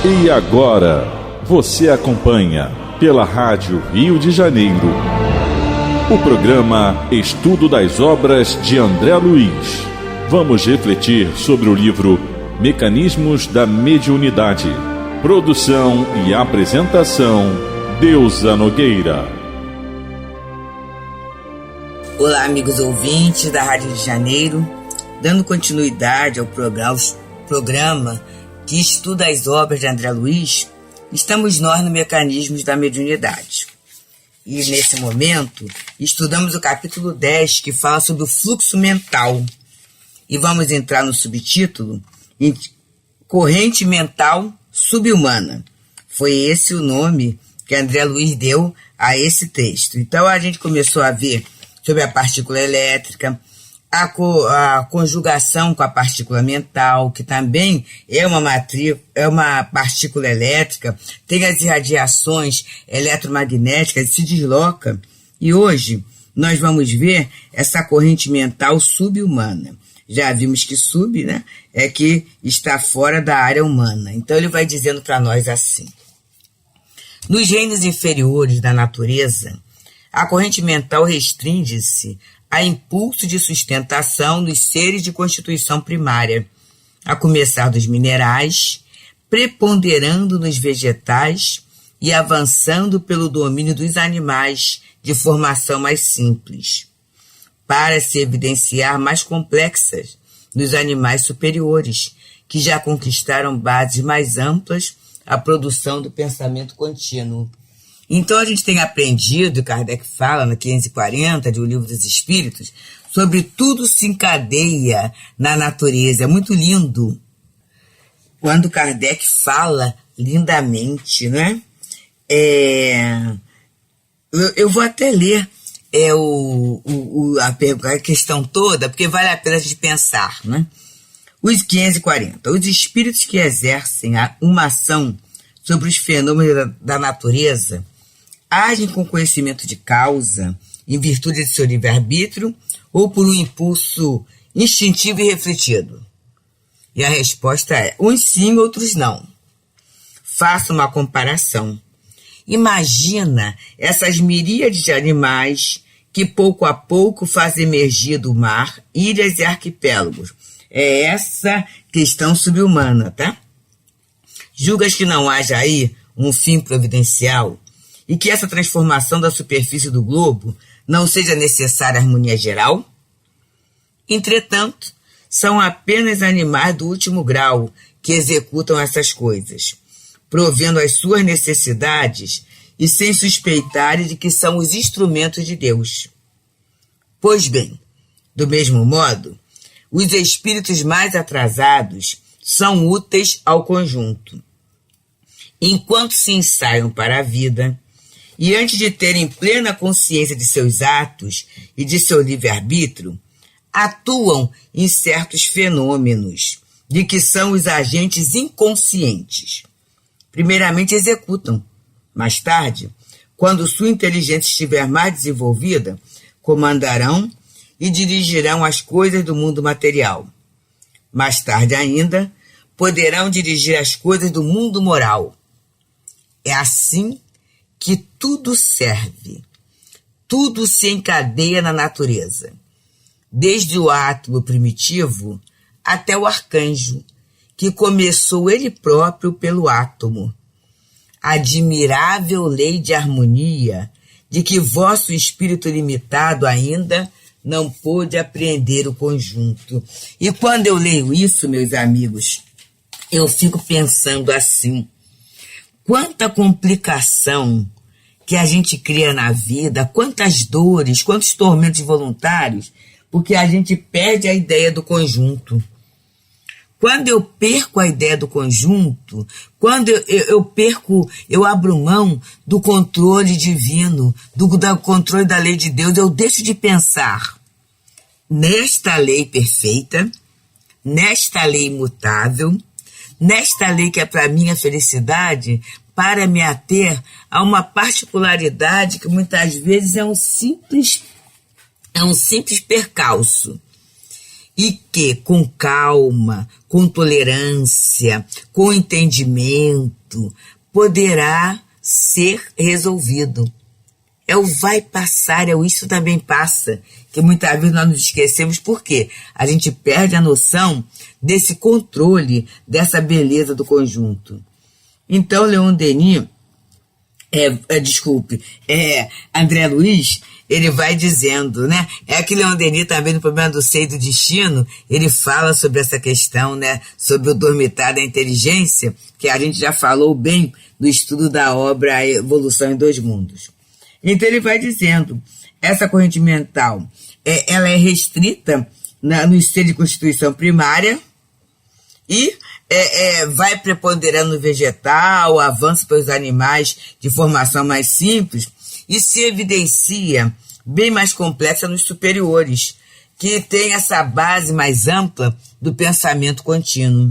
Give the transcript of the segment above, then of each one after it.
E agora, você acompanha pela Rádio Rio de Janeiro o programa Estudo das Obras de André Luiz. Vamos refletir sobre o livro Mecanismos da Mediunidade. Produção e apresentação, Deusa Nogueira. Olá, amigos ouvintes da Rádio Rio de Janeiro. Dando continuidade ao programa que estuda as obras de André Luiz, estamos nós no Mecanismos da Mediunidade. E nesse momento, estudamos o capítulo 10, que fala sobre o fluxo mental. E vamos entrar no subtítulo, Corrente Mental Subhumana. Foi esse o nome que André Luiz deu a esse texto. Então a gente começou a ver sobre a partícula elétrica, a conjugação com a partícula mental, que também é uma partícula elétrica, tem as irradiações eletromagnéticas, se desloca. E hoje nós vamos ver essa corrente mental subhumana. Já vimos que sub, né, é que está fora da área humana. Então ele vai dizendo para nós assim: nos reinos inferiores da natureza, a corrente mental restringe-se a impulso de sustentação nos seres de constituição primária, a começar dos minerais, preponderando nos vegetais e avançando pelo domínio dos animais de formação mais simples, para se evidenciar mais complexas nos animais superiores, que já conquistaram bases mais amplas à produção do pensamento contínuo. Então a gente tem aprendido, Kardec fala no 540 de O Livro dos Espíritos, sobre tudo se encadeia na natureza. É muito lindo quando Kardec fala lindamente, né? Eu vou até ler a questão toda, porque vale a pena a gente pensar, né? Os 540. Os espíritos que exercem uma ação sobre os fenômenos da natureza agem com conhecimento de causa, em virtude de seu livre-arbítrio, ou por um impulso instintivo e refletido? E a resposta é: uns sim, outros não. Faça uma comparação. Imagina essas miríades de animais que pouco a pouco fazem emergir do mar ilhas e arquipélagos. É essa questão subhumana, tá? Julgas que não haja aí um fim providencial e que essa transformação da superfície do globo não seja necessária à harmonia geral? Entretanto, são apenas animais do último grau que executam essas coisas, provendo as suas necessidades e sem suspeitarem de que são os instrumentos de Deus. Pois bem, do mesmo modo, os espíritos mais atrasados são úteis ao conjunto. Enquanto se ensaiam para a vida, e antes de terem plena consciência de seus atos e de seu livre-arbítrio, atuam em certos fenômenos, de que são os agentes inconscientes. Primeiramente executam. Mais tarde, quando sua inteligência estiver mais desenvolvida, comandarão e dirigirão as coisas do mundo material. Mais tarde ainda, poderão dirigir as coisas do mundo moral. É assim que tudo serve, tudo se encadeia na natureza, desde o átomo primitivo até o arcanjo, que começou ele próprio pelo átomo. Admirável lei de harmonia, de que vosso espírito limitado ainda não pôde apreender o conjunto. E quando eu leio isso, meus amigos, eu fico pensando assim: quanta complicação que a gente cria na vida, quantas dores, quantos tormentos voluntários, porque a gente perde a ideia do conjunto. Quando eu perco a ideia do conjunto, quando eu abro mão do controle divino, do controle da lei de Deus, eu deixo de pensar nesta lei perfeita, nesta lei imutável, nesta lei que é para minha felicidade, para me ater a uma particularidade que muitas vezes é um simples percalço. e que com calma, com tolerância, com entendimento, poderá ser resolvido. É o vai passar, é o isso também passa, que muitas vezes nós nos esquecemos porque a gente perde a noção desse controle, dessa beleza do conjunto. Então, Leon Denis, André Luiz, ele vai dizendo, né? É que Leon Denis também no Problema do Ser e do Destino, ele fala sobre essa questão, né? Sobre o dormitar da inteligência, que a gente já falou bem no estudo da obra A Evolução em Dois Mundos. Então ele vai dizendo, essa corrente mental, ela é restrita no estado de constituição primária e vai preponderando no vegetal, avança pelos animais de formação mais simples e se evidencia bem mais complexa nos superiores, que tem essa base mais ampla do pensamento contínuo.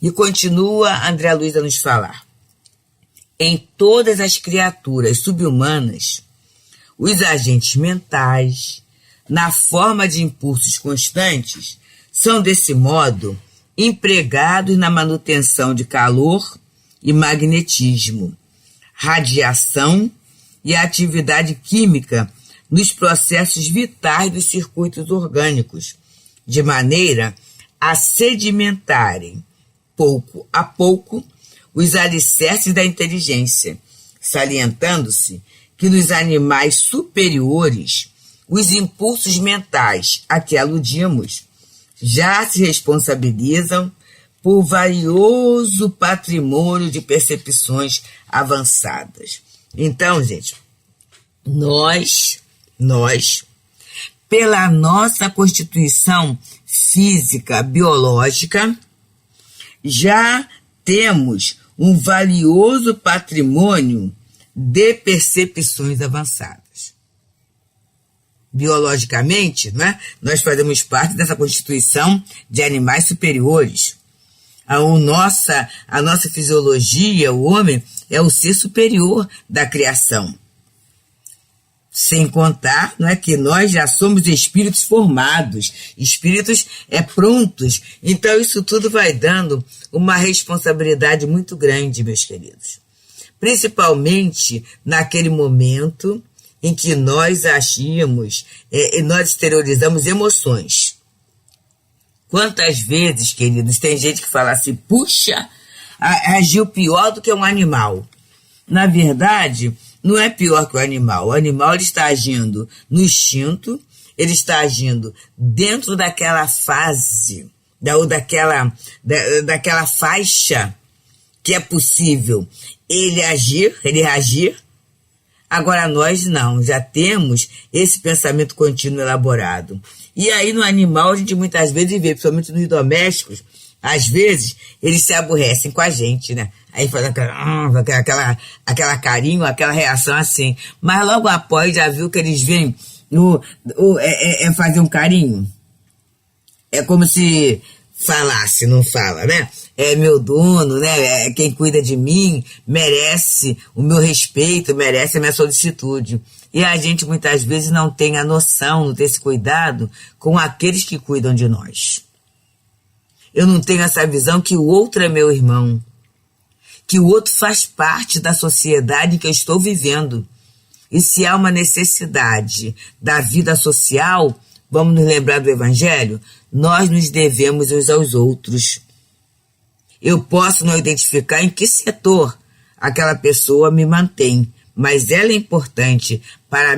E continua André Luiz a nos falar. Em todas as criaturas subhumanas, os agentes mentais, na forma de impulsos constantes, são desse modo empregados na manutenção de calor e magnetismo, radiação e atividade química nos processos vitais dos circuitos orgânicos, de maneira a sedimentarem, pouco a pouco, os alicerces da inteligência, salientando-se que nos animais superiores, os impulsos mentais a que aludimos já se responsabilizam por valioso patrimônio de percepções avançadas. Então, gente, nós, pela nossa constituição física, biológica, já temos um valioso patrimônio de percepções avançadas. Biologicamente, não é? Nós fazemos parte dessa constituição de animais superiores. A nossa fisiologia, o homem, é o ser superior da criação. Sem contar, não é, que nós já somos espíritos formados, espíritos prontos. Então isso tudo vai dando uma responsabilidade muito grande, meus queridos. Principalmente naquele momento em que nós agimos, nós exteriorizamos emoções. Quantas vezes, queridos, tem gente que fala assim, puxa, agiu pior do que um animal. Na verdade, não é pior que o animal. O animal ele está agindo no instinto, ele está agindo dentro daquela fase, daquela faixa que é possível ele reagir. Agora nós não, já temos esse pensamento contínuo elaborado. E aí no animal a gente muitas vezes vê, principalmente nos domésticos, às vezes eles se aborrecem com a gente, né? Aí faz aquela carinho, aquela reação assim. Mas logo após já viu que eles vêm fazer um carinho. É como se falasse, não fala, né? É meu dono, né? É quem cuida de mim, merece o meu respeito, merece a minha solicitude. E a gente muitas vezes não tem a noção, não tem esse cuidado com aqueles que cuidam de nós. Eu não tenho essa visão que o outro é meu irmão, que o outro faz parte da sociedade que eu estou vivendo. E se há uma necessidade da vida social, vamos nos lembrar do Evangelho, nós nos devemos uns aos outros. Eu posso não identificar em que setor aquela pessoa me mantém, mas ela é importante para a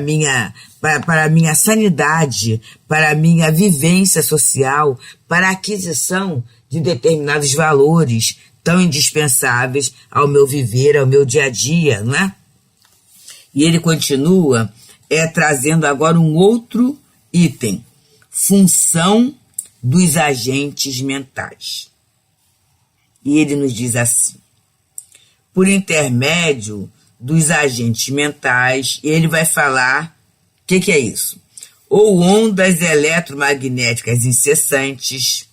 minha sanidade, para a minha vivência social, para a aquisição de determinados valores tão indispensáveis ao meu viver, ao meu dia a dia, não é? E ele continua trazendo agora um outro item, função dos agentes mentais. E ele nos diz assim, por intermédio dos agentes mentais, ele vai falar, o que é isso? Ou ondas eletromagnéticas incessantes,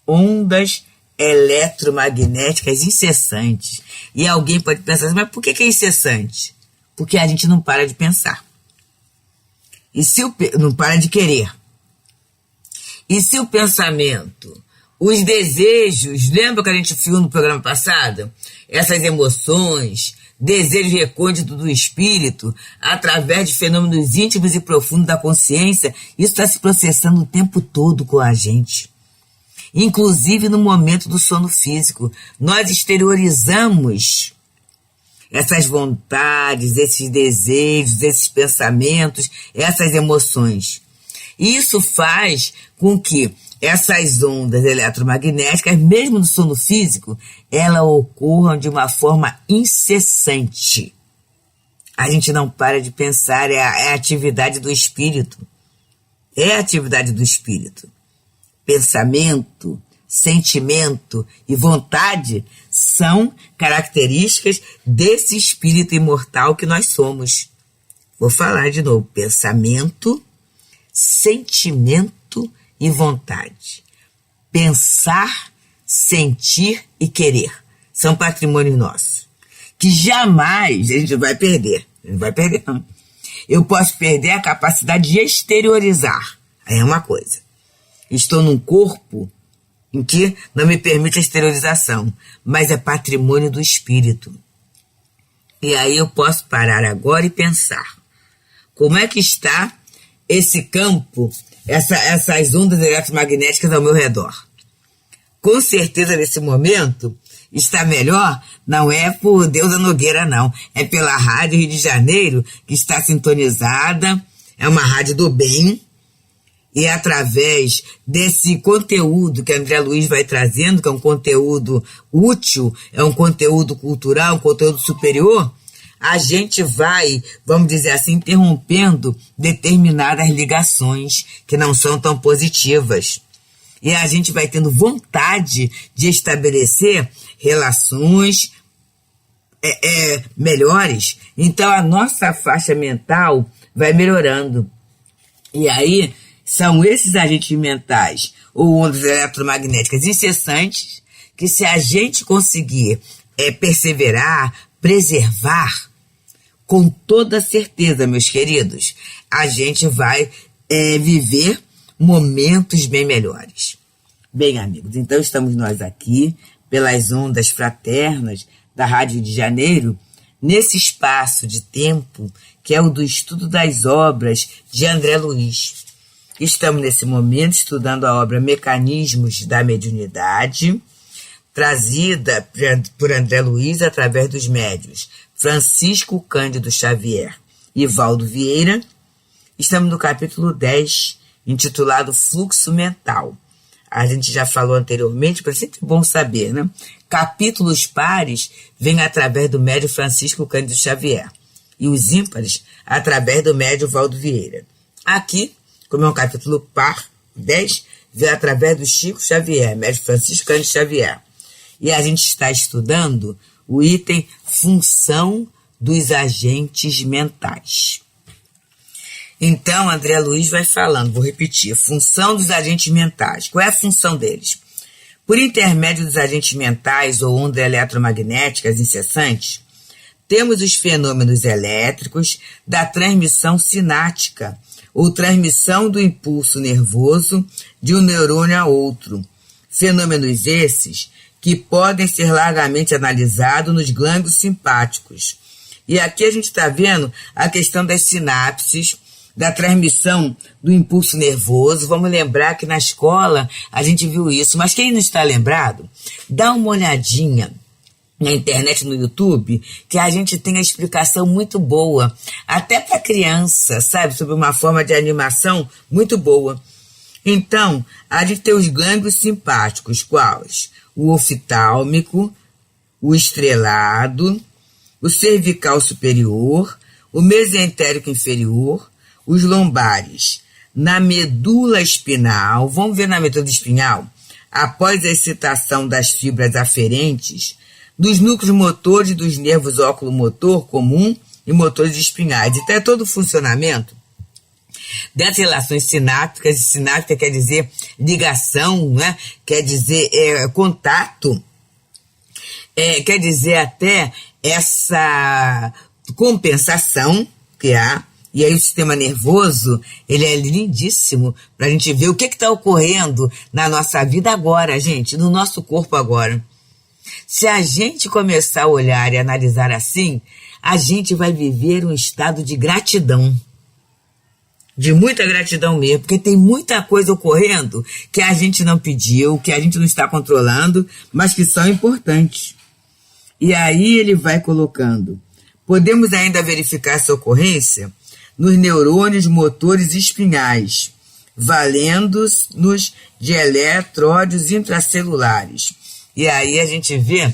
ondas eletromagnéticas incessantes. E alguém pode pensar assim, mas por que é incessante? Porque a gente não para de pensar. E se não para de querer. E se o pensamento, os desejos, lembra que a gente viu no programa passado? Essas emoções, desejo recôndito do espírito, através de fenômenos íntimos e profundos da consciência, isso está se processando o tempo todo com a gente. Inclusive no momento do sono físico. Nós exteriorizamos essas vontades, esses desejos, esses pensamentos, essas emoções. E isso faz com que essas ondas eletromagnéticas, mesmo no sono físico, elas ocorram de uma forma incessante. A gente não para de pensar, é a atividade do espírito. É a atividade do espírito. Pensamento, sentimento e vontade são características desse espírito imortal que nós somos. Vou falar de novo. Pensamento, sentimento e vontade. Pensar, sentir e querer são patrimônio nosso, que jamais a gente vai perder. Não vai perder, não. Eu posso perder a capacidade de exteriorizar. Aí é uma coisa. Estou num corpo em que não me permite a exteriorização, mas é patrimônio do espírito. E aí eu posso parar agora e pensar. Como é que está esse campo, essas ondas eletromagnéticas ao meu redor? Com certeza, nesse momento, está melhor, não é por Deusa Nogueira, não. É pela Rádio Rio de Janeiro, que está sintonizada, é uma rádio do bem, e através desse conteúdo que André Luiz vai trazendo, que é um conteúdo útil, é um conteúdo cultural, um conteúdo superior, a gente vai, vamos dizer assim, interrompendo determinadas ligações que não são tão positivas. E a gente vai tendo vontade de estabelecer relações melhores. Então a nossa faixa mental vai melhorando. E aí são esses agentes mentais ou ondas eletromagnéticas incessantes que, se a gente conseguir perseverar, preservar, com toda certeza, meus queridos, a gente vai viver momentos bem melhores. Bem, amigos, então estamos nós aqui, pelas ondas fraternas da Rádio Rio de Janeiro, nesse espaço de tempo que é o do estudo das obras de André Luiz. Estamos nesse momento estudando a obra Mecanismos da Mediunidade, trazida por André Luiz através dos médiuns Francisco Cândido Xavier e Valdo Vieira. Estamos no capítulo 10, intitulado Fluxo Mental. A gente já falou anteriormente, mas é sempre bom saber, né? Capítulos pares vêm através do médium Francisco Cândido Xavier e os ímpares através do médium Valdo Vieira. Aqui, como é um capítulo par, 10, vem através do Chico Xavier, médium Francisco Cândido Xavier. E a gente está estudando o item Função dos Agentes Mentais. Então, André Luiz vai falando, vou repetir, função dos agentes mentais. Qual é a função deles? Por intermédio dos agentes mentais ou ondas eletromagnéticas incessantes, temos os fenômenos elétricos da transmissão sináptica, ou transmissão do impulso nervoso de um neurônio a outro. Fenômenos esses que podem ser largamente analisados nos glândulos simpáticos. E aqui a gente está vendo a questão das sinapses, da transmissão do impulso nervoso. Vamos lembrar que na escola a gente viu isso, mas quem não está lembrado, dá uma olhadinha na internet, no YouTube, que a gente tem a explicação muito boa, até para criança, sabe, sobre uma forma de animação muito boa. Então, a gente tem os glândulos simpáticos, quais? O oftálmico, o estrelado, o cervical superior, o mesentérico inferior, os lombares. Na medula espinal, vamos ver na medula espinhal, após a excitação das fibras aferentes, dos núcleos motores e dos nervos óculo-motor comum e motores espinhais. Então é todo o funcionamento das relações sinápticas, e sináptica quer dizer ligação, né? Quer dizer contato, quer dizer até essa compensação que há E aí o sistema nervoso, ele é lindíssimo para a gente ver o que está ocorrendo na nossa vida agora, gente, no nosso corpo agora. Se a gente começar a olhar e analisar assim, a gente vai viver um estado de gratidão. De muita gratidão mesmo, porque tem muita coisa ocorrendo que a gente não pediu, que a gente não está controlando, mas que são importantes. E aí ele vai colocando. Podemos ainda verificar essa ocorrência nos neurônios motores espinhais, valendo-nos de eletródios intracelulares. E aí a gente vê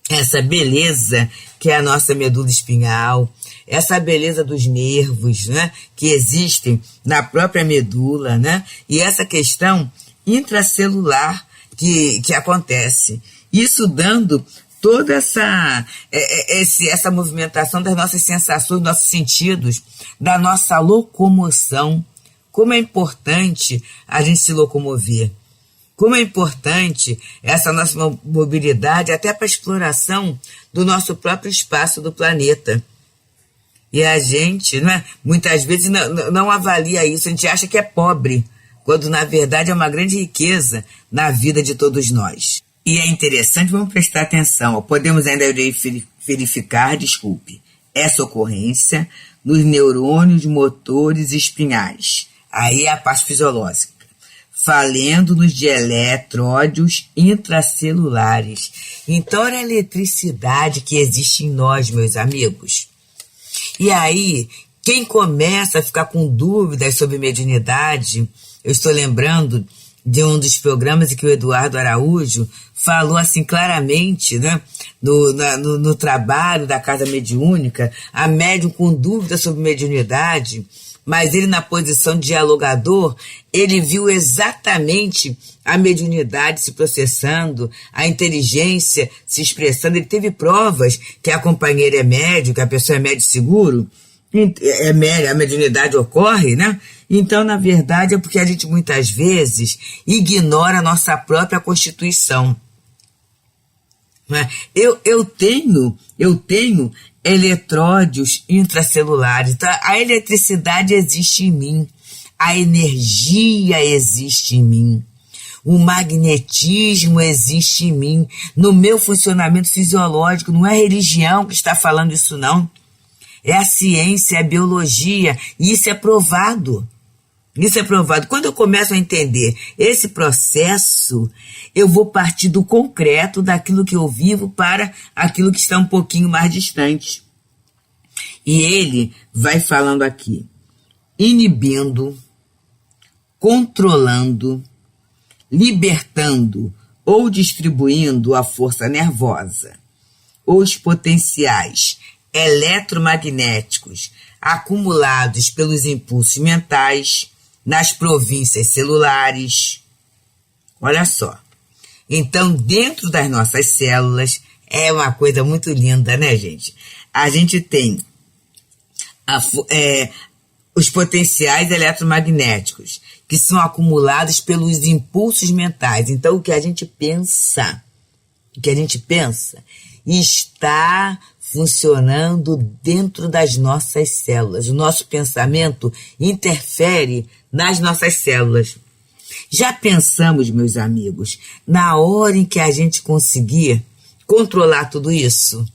essa beleza que é a nossa medula espinhal, essa beleza dos nervos, né, que existem na própria medula, né, e essa questão intracelular que acontece. Isso dando toda essa movimentação das nossas sensações, dos nossos sentidos, da nossa locomoção. Como é importante a gente se locomover. Como é importante essa nossa mobilidade até para a exploração do nosso próprio espaço do planeta. E a gente, né, muitas vezes não avalia isso, a gente acha que é pobre, quando na verdade é uma grande riqueza na vida de todos nós. E é interessante, vamos prestar atenção, podemos ainda verificar, essa ocorrência nos neurônios motores espinhais. Aí é a parte fisiológica. Falando-nos de eletródios intracelulares. Então, olha a eletricidade que existe em nós, meus amigos. E aí, quem começa a ficar com dúvidas sobre mediunidade, eu estou lembrando de um dos programas em que o Eduardo Araújo falou assim claramente, né, no trabalho da Casa Mediúnica, a médium com dúvidas sobre mediunidade, mas ele na posição de dialogador, ele viu exatamente a mediunidade se processando, a inteligência se expressando, ele teve provas que a companheira é médium, que a pessoa é médium seguro, a mediunidade ocorre, né? Então, na verdade, é porque a gente muitas vezes ignora a nossa própria constituição. Eu tenho eletródios intracelulares. Então, a eletricidade existe em mim, a energia existe em mim, o magnetismo existe em mim, no meu funcionamento fisiológico. Não é a religião que está falando isso, não. É a ciência, é a biologia, e isso é provado. Isso é provado. Quando eu começo a entender esse processo, eu vou partir do concreto, daquilo que eu vivo, para aquilo que está um pouquinho mais distante. E ele vai falando aqui, inibindo, controlando, libertando ou distribuindo a força nervosa, os potenciais eletromagnéticos acumulados pelos impulsos mentais nas províncias celulares. Olha só. Então, dentro das nossas células, é uma coisa muito linda, né, gente? A gente tem os potenciais eletromagnéticos, que são acumulados pelos impulsos mentais. Então, o que a gente pensa está funcionando dentro das nossas células. O nosso pensamento interfere nas nossas células. Já pensamos, meus amigos, na hora em que a gente conseguir controlar tudo isso?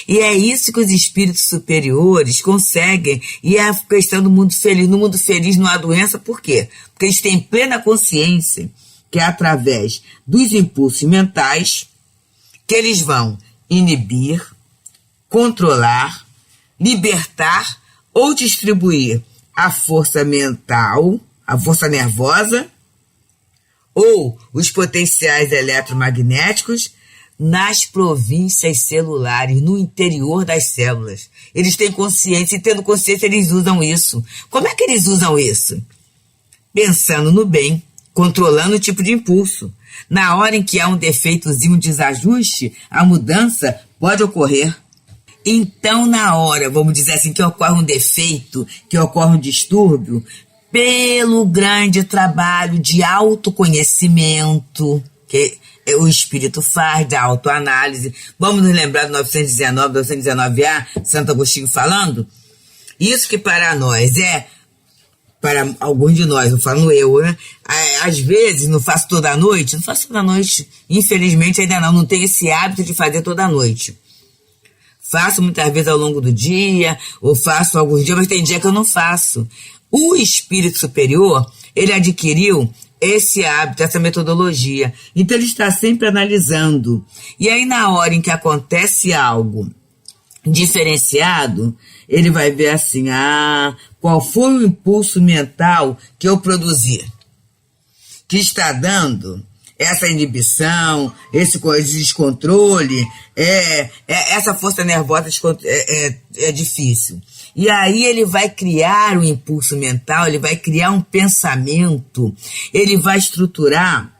E é isso que os espíritos superiores conseguem, e é a questão do mundo feliz. No mundo feliz não há doença, por quê? Porque eles têm plena consciência que é através dos impulsos mentais que eles vão inibir, controlar, libertar ou distribuir a força mental, a força nervosa ou os potenciais eletromagnéticos nas províncias celulares, no interior das células. Eles têm consciência, e tendo consciência eles usam isso. Como é que eles usam isso? Pensando no bem, controlando o tipo de impulso. Na hora em que há um defeitozinho, um desajuste, a mudança pode ocorrer. Então, na hora, vamos dizer assim, que ocorre um defeito, que ocorre um distúrbio, pelo grande trabalho de autoconhecimento que o espírito faz, da autoanálise. Vamos nos lembrar do 919A, Santo Agostinho falando? Isso que para nós para alguns de nós, eu falo eu, né? Às vezes, não faço toda noite, infelizmente ainda não tenho esse hábito de fazer toda noite. Faço muitas vezes ao longo do dia, ou faço alguns dias, mas tem dia que eu não faço. O espírito superior, ele adquiriu esse hábito, essa metodologia. Então ele está sempre analisando. E aí na hora em que acontece algo diferenciado, ele vai ver assim, qual foi o impulso mental que eu produzi, que está dando essa inibição, esse descontrole, essa força nervosa é difícil. E aí ele vai criar um impulso mental, ele vai criar um pensamento, ele vai estruturar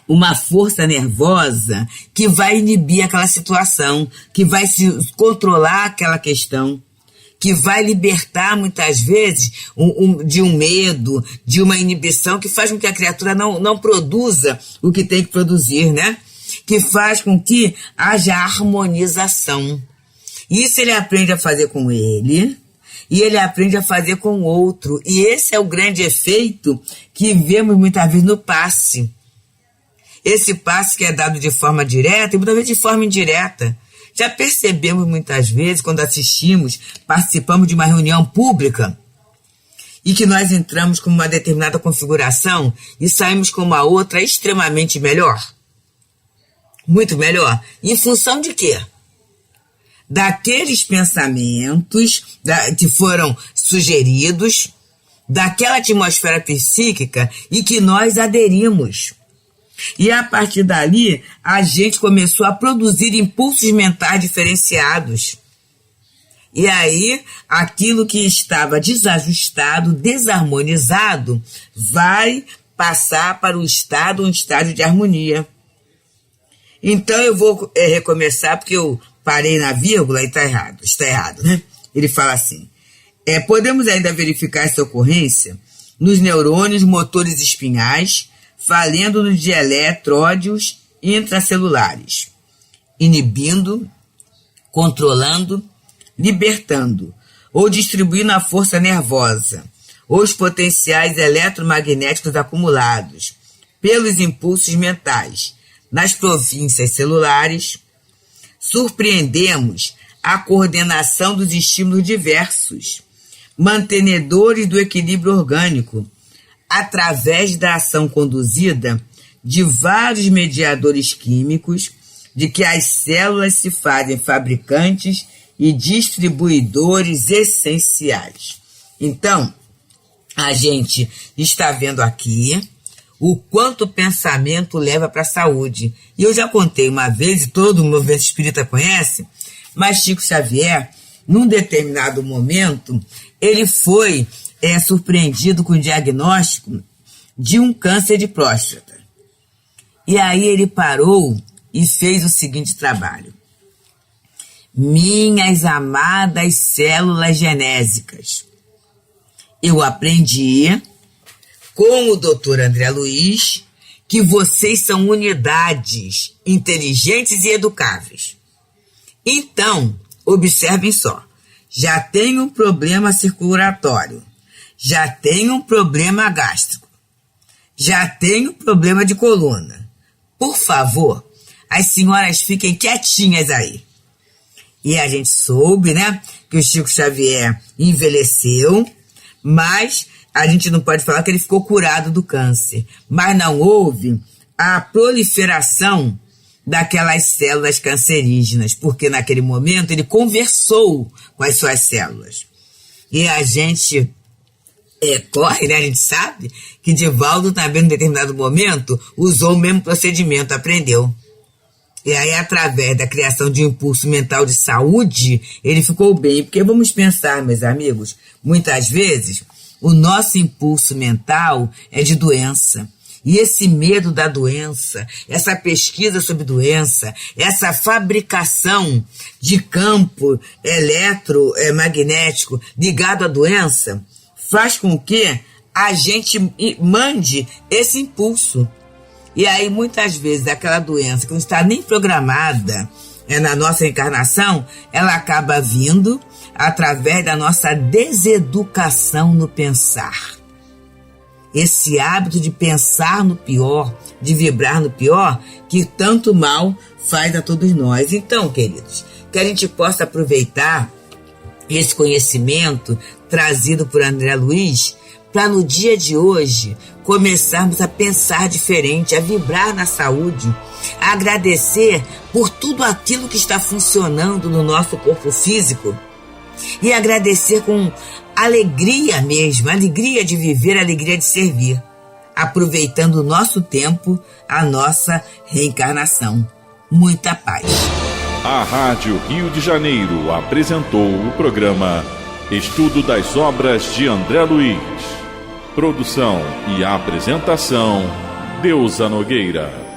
uma força nervosa que vai inibir aquela situação, que vai se controlar aquela questão, que vai libertar muitas vezes de um medo, de uma inibição que faz com que a criatura não produza o que tem que produzir, né? Que faz com que haja harmonização. Isso ele aprende a fazer com ele e ele aprende a fazer com o outro. E esse é o grande efeito que vemos muitas vezes no passe. Esse passe que é dado de forma direta e muitas vezes de forma indireta. Já percebemos muitas vezes, quando participamos de uma reunião pública e que nós entramos com uma determinada configuração e saímos com uma outra extremamente melhor? Muito melhor. Em função de quê? Daqueles pensamentos que foram sugeridos, daquela atmosfera psíquica e que nós aderimos. E a partir dali, a gente começou a produzir impulsos mentais diferenciados. E aí, aquilo que estava desajustado, desarmonizado, vai passar para um estágio de harmonia. Então eu vou recomeçar, porque eu parei na vírgula e está errado, né? Ele fala assim, podemos ainda verificar essa ocorrência nos neurônios motores espinhais, falando-nos de eletródios intracelulares, inibindo, controlando, libertando, ou distribuindo a força nervosa, ou os potenciais eletromagnéticos acumulados pelos impulsos mentais nas províncias celulares. Surpreendemos a coordenação dos estímulos diversos, mantenedores do equilíbrio orgânico, através da ação conduzida de vários mediadores químicos, de que as células se fazem fabricantes e distribuidores essenciais. Então, a gente está vendo aqui o quanto o pensamento leva para a saúde. E eu já contei uma vez, e todo o movimento espírita conhece, mas Chico Xavier, num determinado momento, ele foi surpreendido com o diagnóstico de um câncer de próstata. E aí ele parou e fez o seguinte trabalho. Minhas amadas células genésicas, eu aprendi com o Dr. André Luiz que vocês são unidades inteligentes e educáveis. Então, observem só, já tenho um problema circulatório, já tenho um problema gástrico, já tenho problema de coluna. Por favor, as senhoras fiquem quietinhas aí. E a gente soube, né, que o Chico Xavier envelheceu, mas a gente não pode falar que ele ficou curado do câncer. Mas não houve a proliferação daquelas células cancerígenas, porque naquele momento ele conversou com as suas células. E a gente corre, né? A gente sabe que Divaldo também, em determinado momento, usou o mesmo procedimento, aprendeu. E aí, através da criação de um impulso mental de saúde, ele ficou bem. Porque vamos pensar, meus amigos, muitas vezes o nosso impulso mental é de doença. E esse medo da doença, essa pesquisa sobre doença, essa fabricação de campo eletromagnético ligado à doença, faz com que a gente mande esse impulso. E aí, muitas vezes, aquela doença que não está nem programada na nossa encarnação, ela acaba vindo através da nossa deseducação no pensar. Esse hábito de pensar no pior, de vibrar no pior, que tanto mal faz a todos nós. Então, queridos, que a gente possa aproveitar esse conhecimento trazido por André Luiz para no dia de hoje começarmos a pensar diferente, a vibrar na saúde, a agradecer por tudo aquilo que está funcionando no nosso corpo físico e agradecer com alegria mesmo, alegria de viver, alegria de servir, aproveitando o nosso tempo, a nossa reencarnação. Muita paz. A Rádio Rio de Janeiro apresentou o programa Estudo das Obras de André Luiz. Produção e apresentação, Deusa Nogueira.